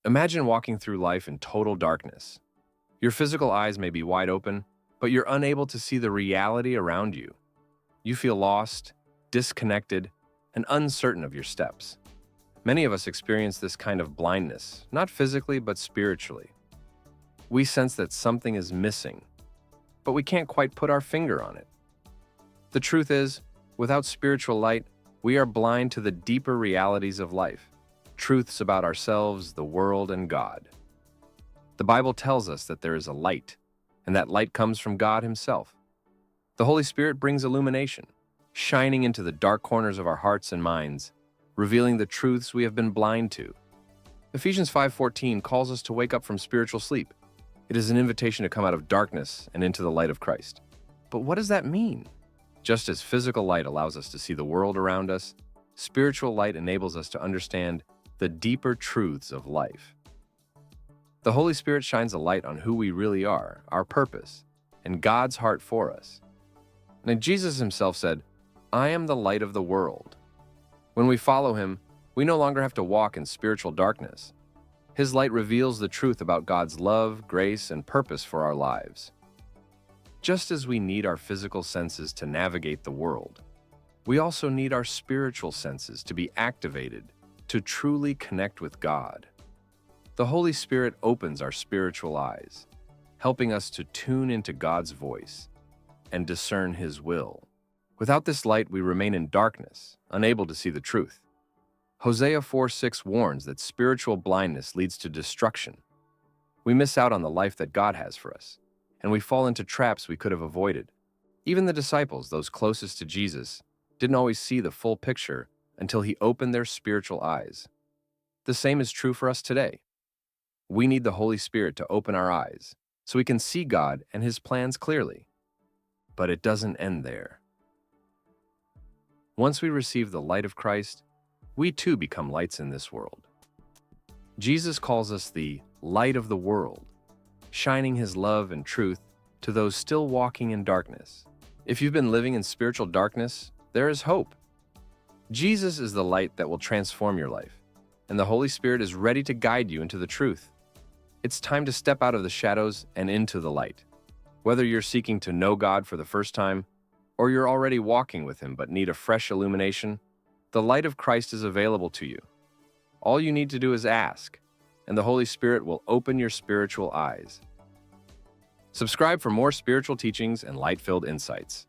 Imagine walking through life in total darkness. Your physical eyes may be wide open, but you're unable to see the reality around you. You feel lost, disconnected, and uncertain of your steps. Many of us experience this kind of blindness, not physically but spiritually. We sense that something is missing, but we can't quite put our finger on it. The truth is, without spiritual light, we are blind to the deeper realities of life, truths about ourselves, the world, and God. The Bible tells us that there is a light, and that light comes from God Himself. The Holy Spirit brings illumination, shining into the dark corners of our hearts and minds, revealing the truths we have been blind to. Ephesians 5:14 calls us to wake up from spiritual sleep. It is an invitation to come out of darkness and into the light of Christ. But what does that mean? Just as physical light allows us to see the world around us, spiritual light enables us to understand the deeper truths of life. The Holy Spirit shines a light on who we really are, our purpose, and God's heart for us. And Jesus Himself said, "I am the light of the world." When we follow Him, we no longer have to walk in spiritual darkness. His light reveals the truth about God's love, grace, and purpose for our lives. Just as we need our physical senses to navigate the world, we also need our spiritual senses to be activated to truly connect with God. The Holy Spirit opens our spiritual eyes, helping us to tune into God's voice and discern His will. Without this light, we remain in darkness, unable to see the truth. Hosea 4:6 warns that spiritual blindness leads to destruction. We miss out on the life that God has for us, and we fall into traps we could have avoided. Even the disciples, those closest to Jesus, didn't always see the full picture until He opened their spiritual eyes. The same is true for us today. We need the Holy Spirit to open our eyes so we can see God and His plans clearly. But it doesn't end there. Once we receive the light of Christ, we too become lights in this world. Jesus calls us the light of the world, shining His love and truth to those still walking in darkness. If you've been living in spiritual darkness, there is hope. Jesus is the light that will transform your life, and the Holy Spirit is ready to guide you into the truth. It's time to step out of the shadows and into the light. Whether you're seeking to know God for the first time, or you're already walking with Him but need a fresh illumination, the light of Christ is available to you. All you need to do is ask, and the Holy Spirit will open your spiritual eyes. Subscribe for more spiritual teachings and light-filled insights.